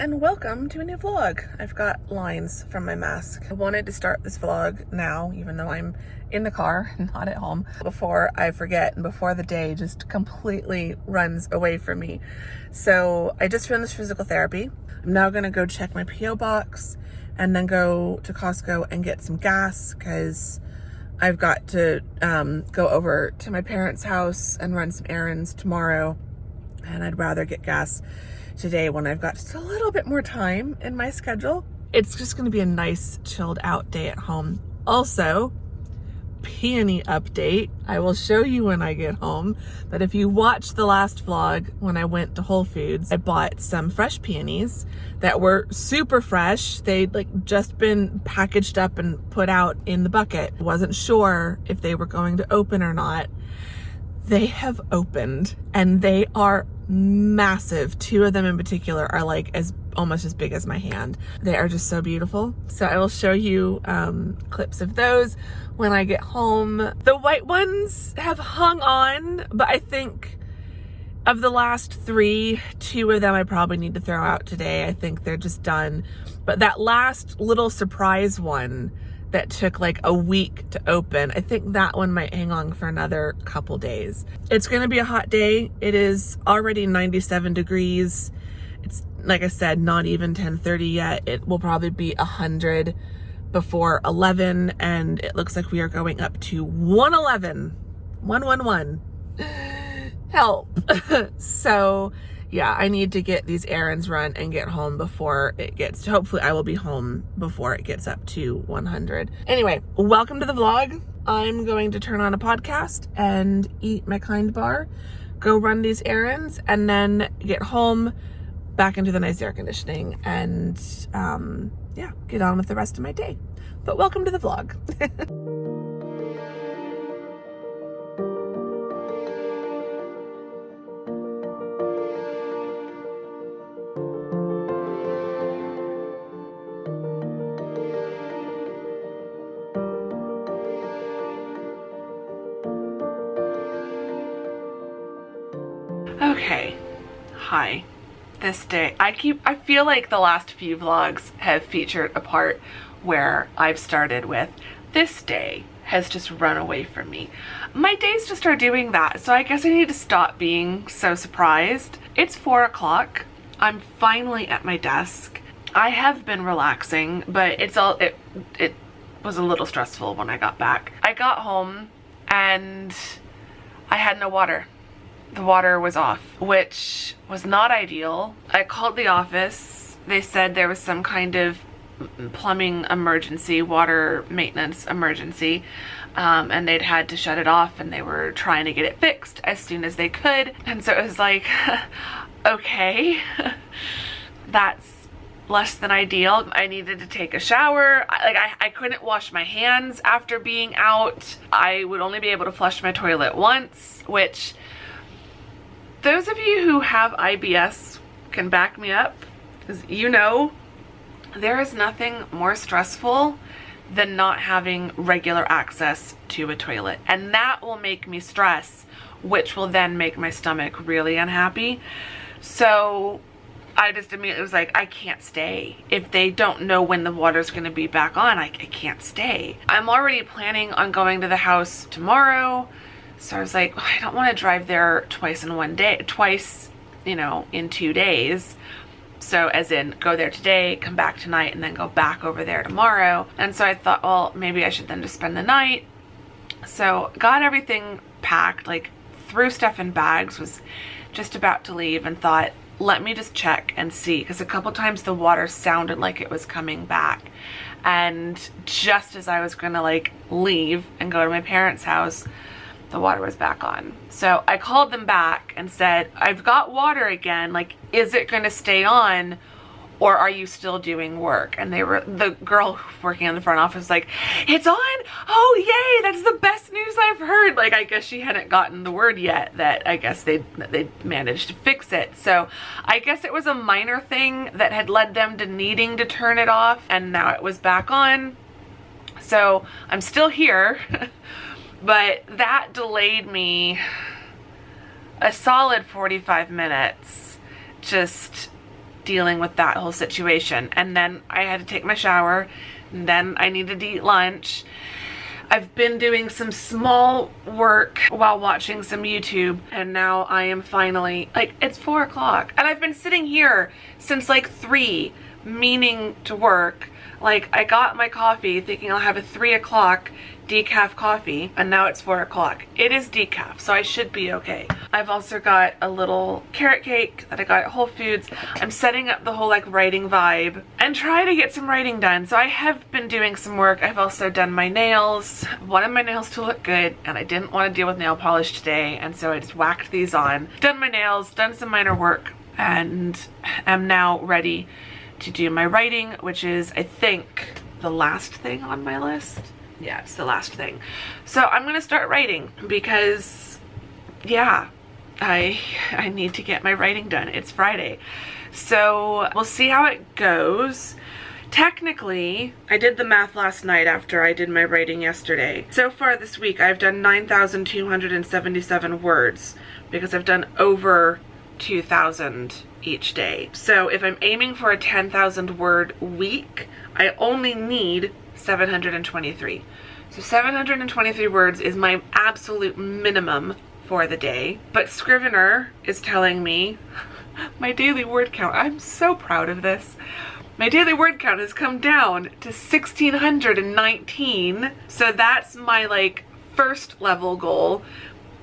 and welcome to a new vlog. I've got lines from my mask. I wanted to start this vlog now, even though I'm in the car, not at home, before I forget and before the day just completely runs away from me. So I just finished physical therapy. I'm now gonna go check my P.O. box and then go to Costco and get some gas because I've got to go over to my parents' house and run some errands tomorrow. And I'd rather get gas today when I've got just a little bit more time in my schedule. It's just gonna be a nice chilled out day at home. Also, peony update. I will show you when I get home, but if you watched the last vlog when I went to Whole Foods, I bought some fresh peonies that were super fresh. They'd just been packaged up and put out in the bucket. Wasn't sure if they were going to open or not. They have opened and they are massive. Two of them in particular are almost as big as my hand. They are just so beautiful. So I will show you clips of those when I get home. The white ones have hung on, but I think of the last three, two of them I probably need to throw out today. I think they're just done. But that last little surprise one that took a week to open, I think that one might hang on for another couple days. It's gonna be a hot day. It is already 97 degrees. It's, like I said, not even 10:30 yet. It will probably be 100 before 11, and it looks like we are going up to 111. 111. Help. So yeah, I need to get these errands run and get home before it gets, hopefully I will be home before it gets up to 100. Anyway, welcome to the vlog. I'm going to turn on a podcast and eat my Kind bar, go run these errands, and then get home, back into the nice air conditioning, and yeah, get on with the rest of my day. But welcome to the vlog. Okay, hi. This day, I feel like the last few vlogs have featured a part where I've started with, this day has just run away from me. My days just are doing that, so I guess I need to stop being so surprised. It's 4 o'clock. I'm finally at my desk. I have been relaxing, but it was a little stressful when I got back. I got home and I had no water. The water was off, which was not ideal. I called the office. They said there was some kind of plumbing emergency, water maintenance emergency, and they'd had to shut it off, and they were trying to get it fixed as soon as they could. And so it was like, okay, that's less than ideal. I needed to take a shower. I couldn't wash my hands after being out. I would only be able to flush my toilet once, which those of you who have IBS can back me up, because you know there is nothing more stressful than not having regular access to a toilet, and that will make me stress, which will then make my stomach really unhappy. So I just immediately was like, I can't stay. If they don't know when the water's going to be back on, I can't stay. I'm already planning on going to the house tomorrow. So I was like, I don't want to drive there twice in 2 days. So as in go there today, come back tonight, and then go back over there tomorrow. And so I thought, well, maybe I should then just spend the night. So got everything packed, threw stuff in bags, was just about to leave, and thought, let me just check and see. Because a couple times the water sounded like it was coming back. And just as I was going to leave and go to my parents' house, the water was back on. So I called them back and said, I've got water again. Is it going to stay on, or are you still doing work? And the girl working in the front office was like, it's on? Oh, yay, that's the best news I've heard. I guess she hadn't gotten the word yet that I guess they managed to fix it. So I guess it was a minor thing that had led them to needing to turn it off, and now it was back on. So I'm still here. But that delayed me a solid 45 minutes just dealing with that whole situation. And then I had to take my shower, and then I needed to eat lunch. I've been doing some small work while watching some YouTube, and now I am finally, like, it's 4 o'clock, and I've been sitting here since like 3, meaning to work. Like, I got my coffee thinking I'll have a 3 o'clock decaf coffee, and now it's 4 o'clock. It is decaf, so I should be okay. I've also got a little carrot cake that I got at Whole Foods. I'm setting up the whole like writing vibe and try to get some writing done. So I have been doing some work. I've also done my nails. I wanted my nails to look good, and I didn't want to deal with nail polish today, and so I just whacked these on. Done my nails, done some minor work, and am now ready to do my writing, which is, I think, the last thing on my list. Yeah, it's the last thing. So I'm gonna start writing because, yeah, I need to get my writing done. It's Friday. So we'll see how it goes. Technically, I did the math last night after I did my writing yesterday. So far this week, I've done 9,277 words because I've done over 2,000 each day. So if I'm aiming for a 10,000 word week, I only need 723. So 723 words is my absolute minimum for the day. But Scrivener is telling me my daily word count, I'm so proud of this. My daily word count has come down to 1,619. So that's my like first level goal.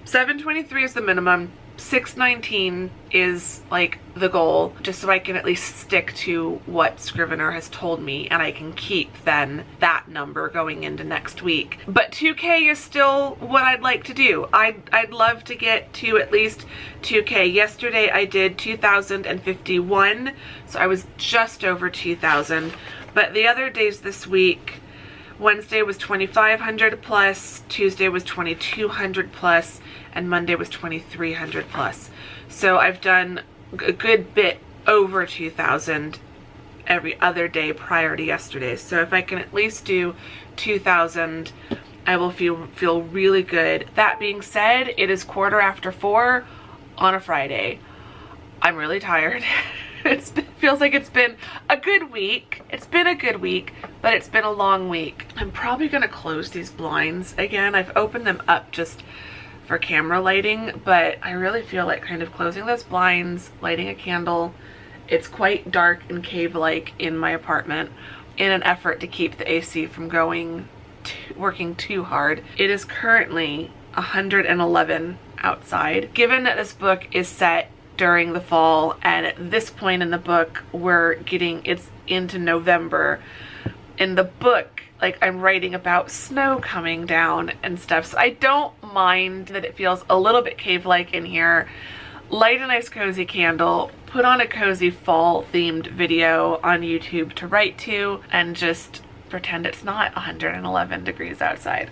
723 is the minimum. 619 is like the goal, just so I can at least stick to what Scrivener has told me, and I can keep then that number going into next week. But 2K is still what I'd like to do. I'd love to get to at least 2K. Yesterday I did 2,051, so I was just over 2,000. But the other days this week, Wednesday was 2,500 plus, Tuesday was 2,200 plus, and Monday was 2,300 plus. So I've done a good bit over 2,000 every other day prior to yesterday. So if I can at least do 2,000, I will feel really good. That being said, it is 4:15 on a Friday. I'm really tired. It feels like it's been a good week. It's been a good week, but it's been a long week. I'm probably gonna close these blinds again. I've opened them up just for camera lighting, but I really feel like kind of closing those blinds, lighting a candle. It's quite dark and cave-like in my apartment in an effort to keep the AC from working too hard. It is currently 111 outside. Given that this book is set during the fall, and at this point in the book it's into November. In the book, like, I'm writing about snow coming down and stuff, so I don't mind that it feels a little bit cave-like in here. Light a nice cozy candle, put on a cozy fall themed video on YouTube to write to, and just pretend it's not 111 degrees outside.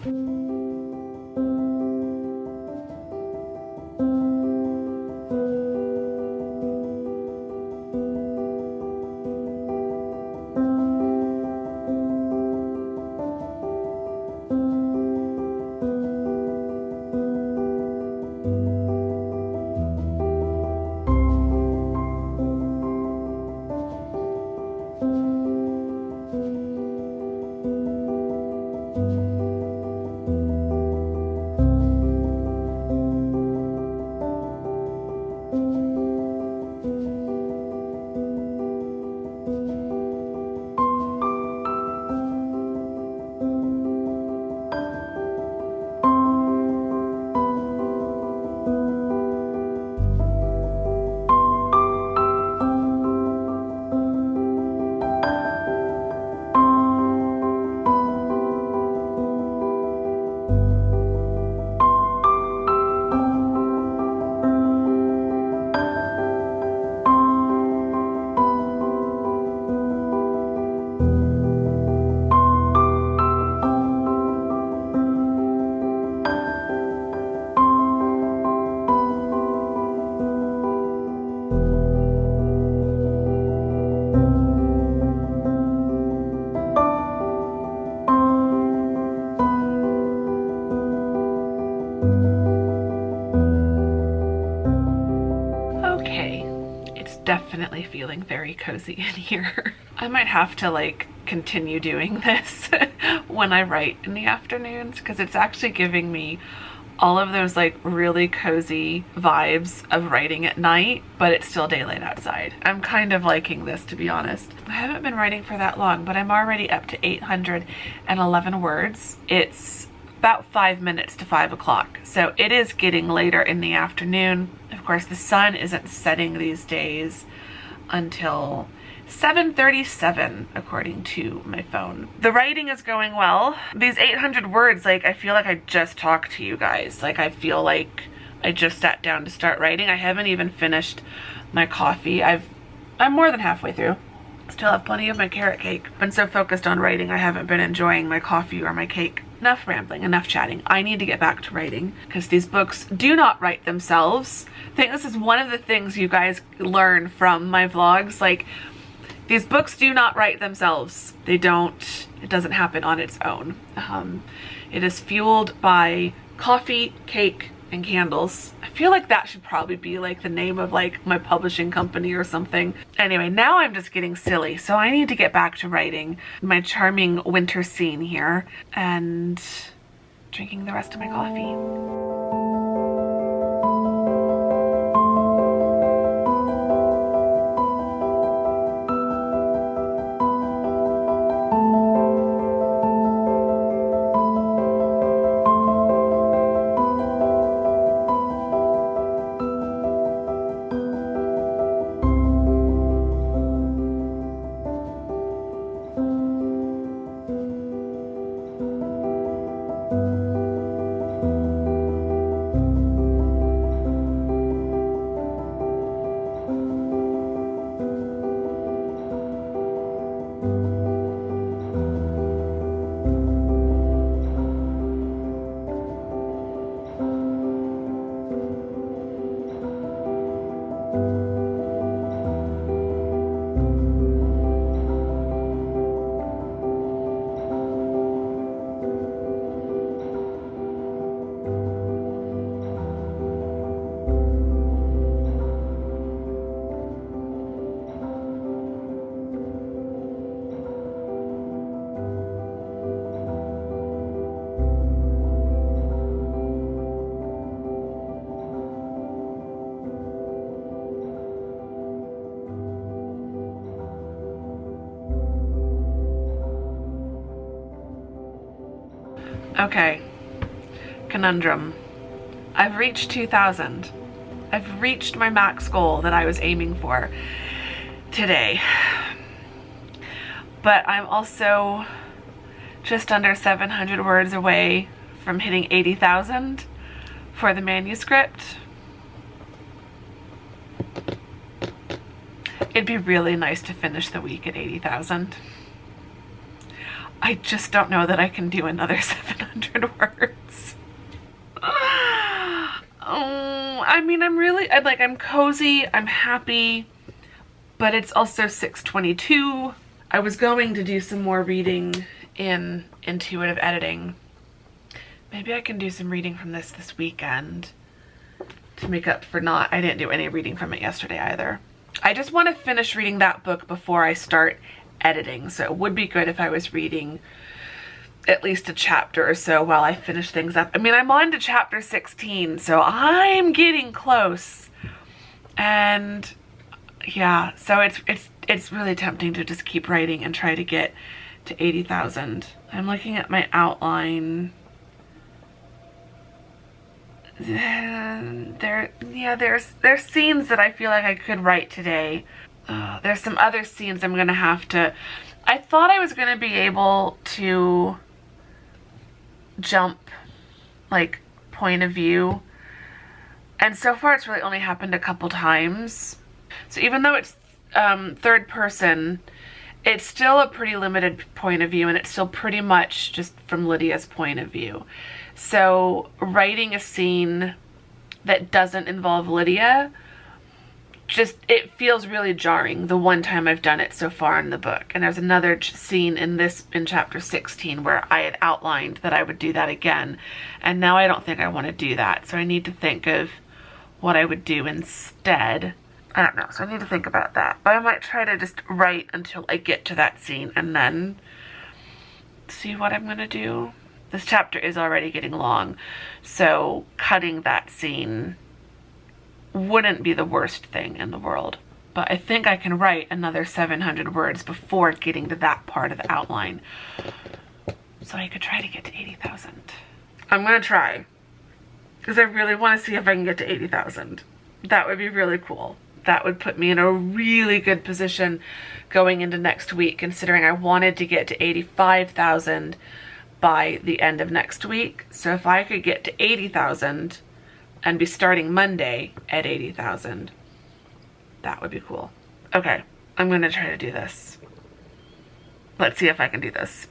definitely feeling very cozy in here. I might have to like continue doing this when I write in the afternoons, because it's actually giving me all of those like really cozy vibes of writing at night, but it's still daylight outside. I'm kind of liking this, to be honest. I haven't been writing for that long, but I'm already up to 811 words. It's about 5 minutes to 5 o'clock. So it is getting later in the afternoon. Of course, the sun isn't setting these days until 7:37 according to my phone. The writing is going well. These 800 words, like, I feel like I just talked to you guys. Like, I feel like I just sat down to start writing. I haven't even finished my coffee. I'm more than halfway through. Still have plenty of my carrot cake. Been so focused on writing, I haven't been enjoying my coffee or my cake. Enough rambling, enough chatting. I need to get back to writing, because these books do not write themselves. I think this is one of the things you guys learn from my vlogs. Like, these books do not write themselves. They don't. It doesn't happen on its own. It is fueled by coffee, cake, and candles. I feel like that should probably be like the name of like my publishing company or something. Anyway, now I'm just getting silly, so I need to get back to writing my charming winter scene here and drinking the rest of my coffee. Okay, conundrum. I've reached 2,000. I've reached my max goal that I was aiming for today. But I'm also just under 700 words away from hitting 80,000 for the manuscript. It'd be really nice to finish the week at 80,000. I just don't know that I can do another 700 words. I mean, I'm cozy, I'm happy, but it's also 6:22. I was going to do some more reading in intuitive editing. Maybe I can do some reading from this weekend to make up for I didn't do any reading from it yesterday either. I just want to finish reading that book before I start editing, so it would be good if I was reading at least a chapter or so while I finish things up. I mean, I'm on to chapter 16, so I'm getting close. And yeah, so it's really tempting to just keep writing and try to get to 80,000. I'm looking at my outline. There's scenes that I feel like I could write today. There's some other scenes I'm gonna have to. I thought I was gonna be able to jump like point of view, and so far it's really only happened a couple times. So even though it's third person, it's still a pretty limited point of view, and it's still pretty much just from Lydia's point of view. So writing a scene that doesn't involve Lydia, it feels really jarring the one time I've done it so far in the book. And there's another scene in chapter 16 where I had outlined that I would do that again, and now I don't think I want to do that. So I need to think of what I would do instead. I don't know, so I need to think about that. But I might try to just write until I get to that scene and then see what I'm gonna do. This chapter is already getting long, so cutting that scene wouldn't be the worst thing in the world. But I think I can write another 700 words before getting to that part of the outline. So I could try to get to 80,000. I'm gonna try, because I really want to see if I can get to 80,000. That would be really cool. That would put me in a really good position going into next week, considering I wanted to get to 85,000 by the end of next week. So if I could get to 80,000 and be starting Monday at 80,000, that would be cool. Okay, I'm gonna try to do this. Let's see if I can do this.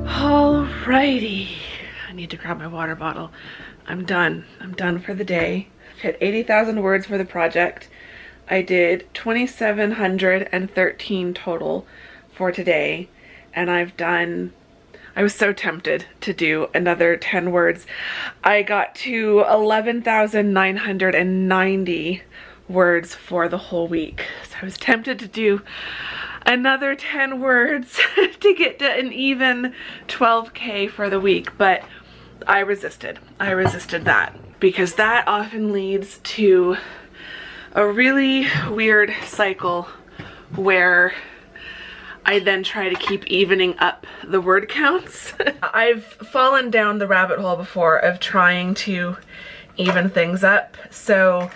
Alrighty, I need to grab my water bottle. I'm done for the day. I've hit 80,000 words for the project. I did 2,713 total for today, and I was so tempted to do another 10 words. I got to 11,990 words for the whole week. So I was tempted to do another 10 words to get to an even 12K for the week, but I resisted. I resisted that because that often leads to a really weird cycle where I then try to keep evening up the word counts. I've fallen down the rabbit hole before of trying to even things up. So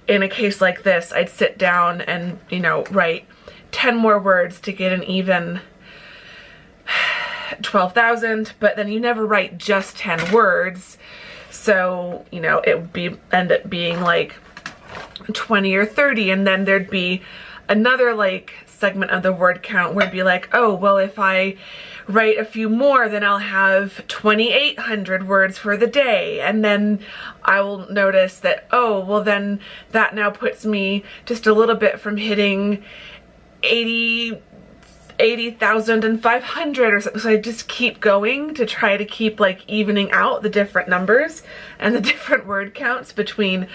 in a case like this, I'd sit down and, you know, write 10 more words to get an even 12,000, but then you never write just 10 words. So, you know, it would end up being like 20 or 30, and then there'd be another like segment of the word count where it'd be like, oh, well, if I write a few more, then I'll have 2,800 words for the day. And then I will notice that, oh, well, then that now puts me just a little bit from hitting 80,500 or something. So I just keep going to try to keep like evening out the different numbers and the different word counts between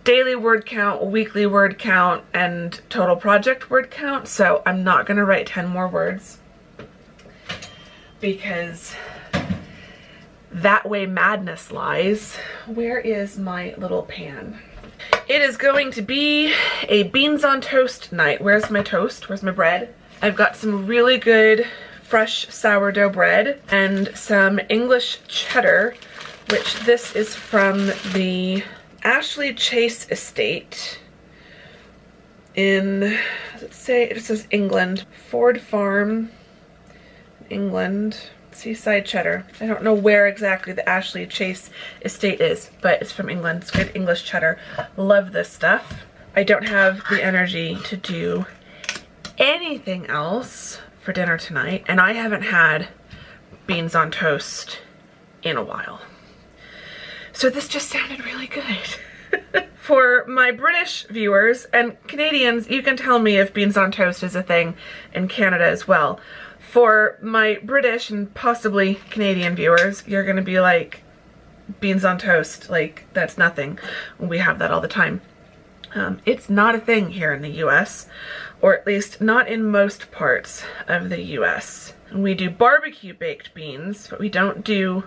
daily word count, weekly word count, and total project word count. So I'm not gonna write 10 more words because that way madness lies. Where is my little pan? It is going to be a beans on toast night. Where's my toast? Where's my bread? I've got some really good fresh sourdough bread and some English cheddar, which this is from the Ashley Chase estate in, does it say, it says England, Ford Farm, England, seaside cheddar. I don't know where exactly the Ashley Chase estate is, but it's from England. It's good English cheddar. Love this stuff. I don't have the energy to do anything else for dinner tonight, and I haven't had beans on toast in a while. So this just sounded really good. For my British viewers and Canadians, you can tell me if beans on toast is a thing in Canada as well. For my British and possibly Canadian viewers, you're gonna be like, beans on toast, like that's nothing. We have that all the time. It's not a thing here in the US, or at least not in most parts of the US. We do barbecue baked beans, but we don't do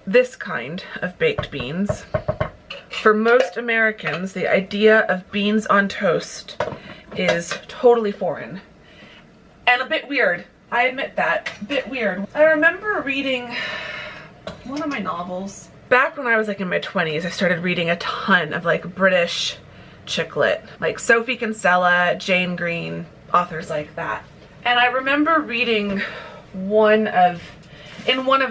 this kind of baked beans. For most Americans, the idea of beans on toast is totally foreign and a bit weird. I admit that, a bit weird. I remember reading one of my novels. Back when I was like in my 20s, I started reading a ton of like British chick lit, like Sophie Kinsella, Jane Green, authors like that. And I remember reading in one of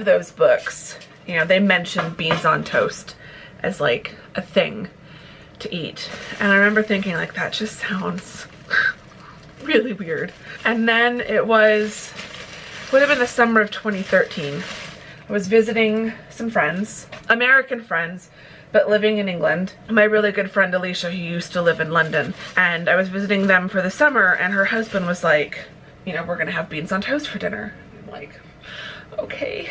those books, you know, they mentioned beans on toast as like a thing to eat. And I remember thinking like, that just sounds really weird. And then it would have been the summer of 2013. I was visiting some friends, American friends, but living in England. My really good friend Alicia, who used to live in London, and I was visiting them for the summer, and her husband was like, you know, we're gonna have beans on toast for dinner. I'm like, okay.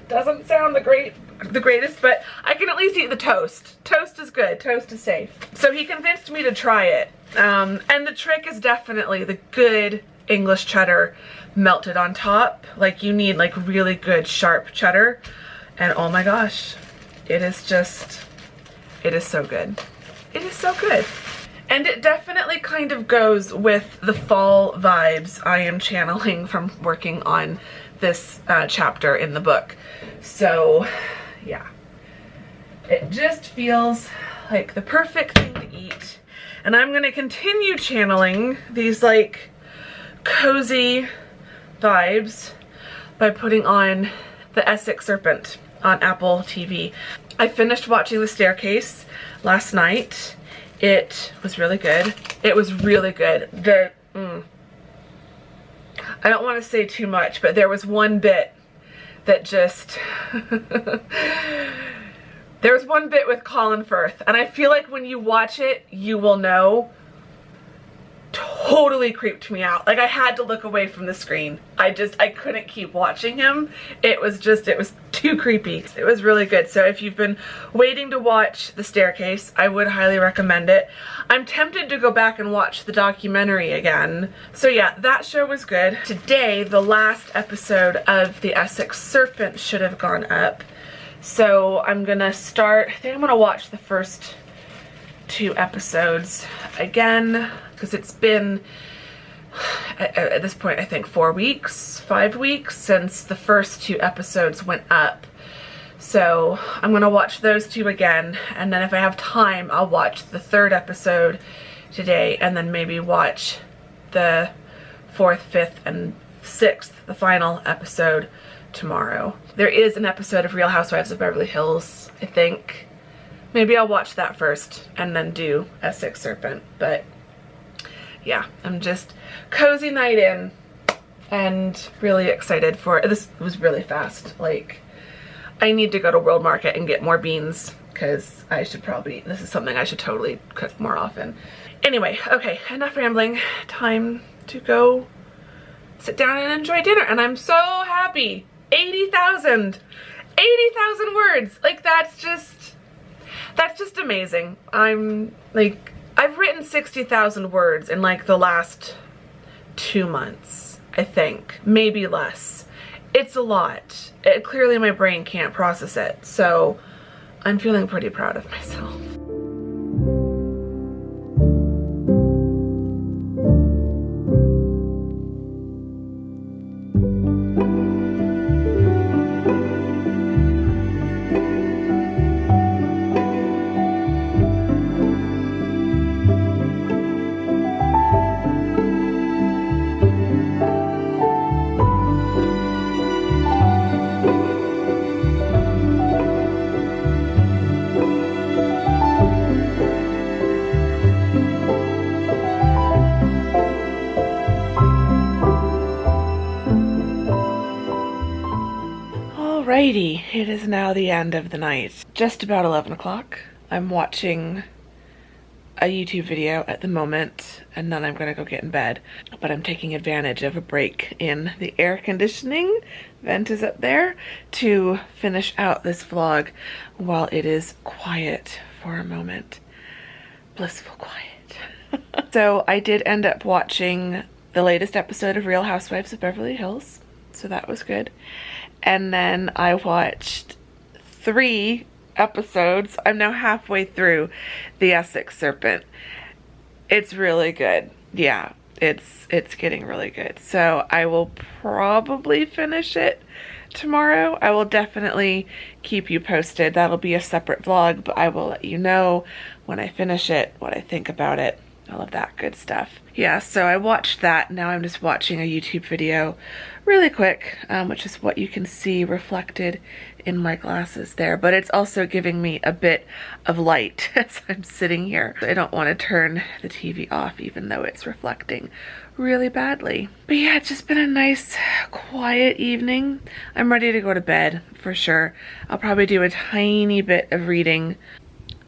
Doesn't sound the greatest, but I can at least eat the toast. Toast is good, toast is safe. So he convinced me to try it. And the trick is definitely the good English cheddar melted on top. Like, you need like really good sharp cheddar. And oh my gosh, it is so good. It is so good. And it definitely kind of goes with the fall vibes I am channeling from working on this chapter in the book. So yeah, it just feels like the perfect thing to eat. And I'm gonna continue channeling these like cozy vibes by putting on the Essex Serpent on Apple TV. I finished watching The Staircase last night. It was really good. It was really good. I don't want to say too much, but there was one bit that just there was one bit with Colin Firth, and I feel like when you watch it, you will know. Totally creeped me out. Like, I had to look away from the screen. I couldn't keep watching him. It was too creepy. It was really good. So if you've been waiting to watch The Staircase, I would highly recommend it. I'm tempted to go back and watch the documentary again. So yeah, that show was good. Today, the last episode of The Essex Serpent should have gone up. So I'm gonna start, I think I'm gonna watch the first 2 episodes again, because it's been at this point I think 5 weeks since the first 2 episodes went up. So I'm gonna watch those 2 again, and then if I have time I'll watch the 3rd episode today, and then maybe watch the 4th, 5th, and 6th, the final episode, tomorrow. There is an episode of Real Housewives of Beverly Hills, I think. Maybe I'll watch that first and then do Essex Serpent. But yeah, I'm just cozy night in and really excited for it. This was really fast. Like, I need to go to World Market and get more beans, because this is something I should totally cook more often. Anyway, okay, enough rambling. Time to go sit down and enjoy dinner. And I'm so happy. 80,000 words. Like, that's just amazing. I'm like, I've written 60,000 words in like the last 2 months, I think, maybe less. It's a lot. Clearly my brain can't process it, so I'm feeling pretty proud of myself. Alrighty, it is now the end of the night. Just about 11 o'clock. I'm watching a YouTube video at the moment, and then I'm gonna go get in bed. But I'm taking advantage of a break in the air conditioning, vent is up there, to finish out this vlog while it is quiet for a moment. Blissful quiet. So I did end up watching the latest episode of Real Housewives of Beverly Hills, so that was good. And then I watched 3 episodes. I'm now halfway through The Essex Serpent. It's really good. Yeah, it's getting really good. So I will probably finish it tomorrow. I will definitely keep you posted. That'll be a separate vlog, but I will let you know when I finish it, what I think about it, all of that good stuff. Yeah, so I watched that. Now I'm just watching a YouTube video really quick, which is what you can see reflected in my glasses there, but it's also giving me a bit of light as I'm sitting here. I don't want to turn the TV off even though it's reflecting really badly. But yeah, it's just been a nice quiet evening. I'm ready to go to bed for sure. I'll probably do a tiny bit of reading.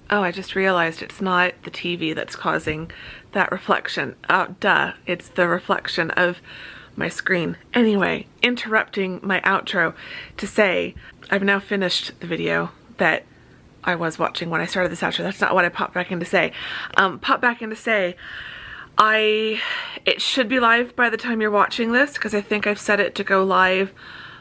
Oh, I just realized it's not the TV that's causing that reflection. Oh, duh, it's the reflection of my screen. Anyway, interrupting my outro to say I've now finished the video that I was watching when I started this outro. That's not what I popped back in to say. It should be live by the time you're watching this, because I think I've set it to go live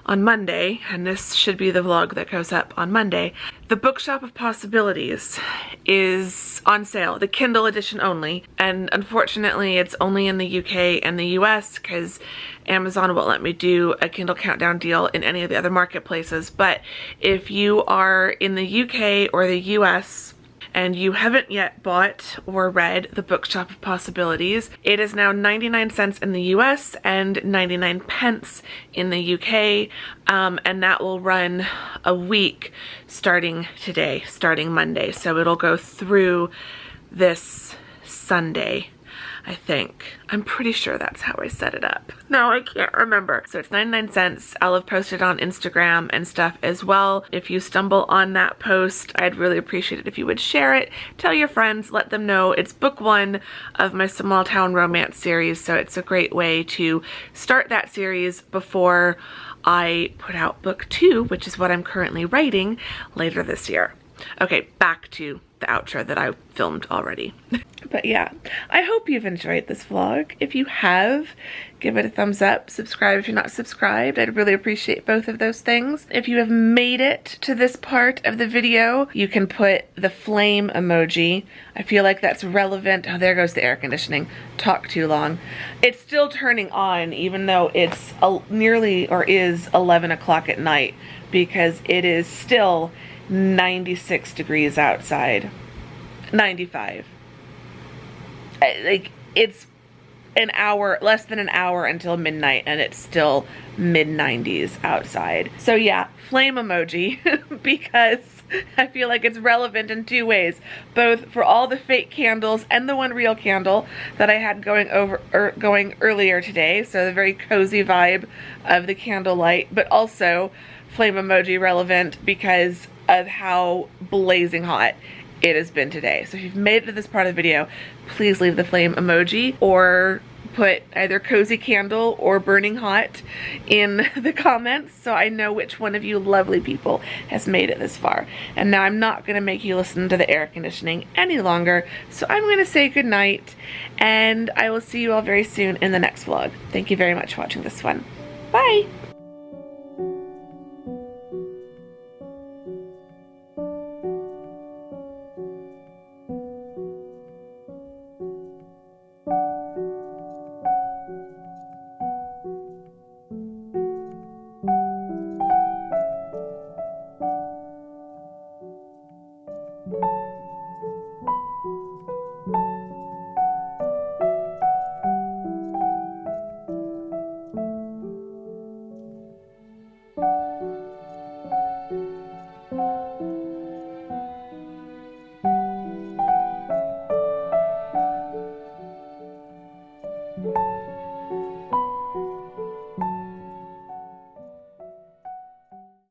on Monday, and this should be the vlog that goes up on Monday. The Bookshop of Possibilities is on sale, the Kindle edition only, and unfortunately it's only in the UK and the US because Amazon won't let me do a Kindle Countdown deal in any of the other marketplaces. But if you are in the UK or the US and you haven't yet bought or read The Bookshop of Possibilities, it is now 99 cents in the US and 99 pence in the UK, and that will run a week starting today, starting Monday. So it'll go through this Sunday, I think. I'm pretty sure that's how I set it up. No, I can't remember. So it's 99 cents. I'll have posted on Instagram and stuff as well. If you stumble on that post, I'd really appreciate it if you would share it. Tell your friends, let them know. It's book 1 of my small town romance series, so it's a great way to start that series before I put out book 2, which is what I'm currently writing later this year. Okay, back to the outro that I filmed already. But yeah, I hope you've enjoyed this vlog. If you have, give it a thumbs up. Subscribe if you're not subscribed. I'd really appreciate both of those things. If you have made it to this part of the video, you can put the flame emoji. I feel like that's relevant. Oh, there goes the air conditioning. Talk too long. It's still turning on even though it's nearly or is 11 o'clock at night, because it is still 96 degrees outside. 95. Like, it's an hour, less than an hour until midnight, and it's still mid-90s outside. So yeah, flame emoji, because I feel like it's relevant in 2 ways, both for all the fake candles and the one real candle that I had going earlier today. So the very cozy vibe of the candlelight, but also flame emoji relevant because of how blazing hot it has been today. So if you've made it to this part of the video, please leave the flame emoji or put either cozy candle or burning hot in the comments so I know which one of you lovely people has made it this far. And now I'm not going to make you listen to the air conditioning any longer, so I'm going to say good night, and I will see you all very soon in the next vlog. Thank you very much for watching this one. Bye!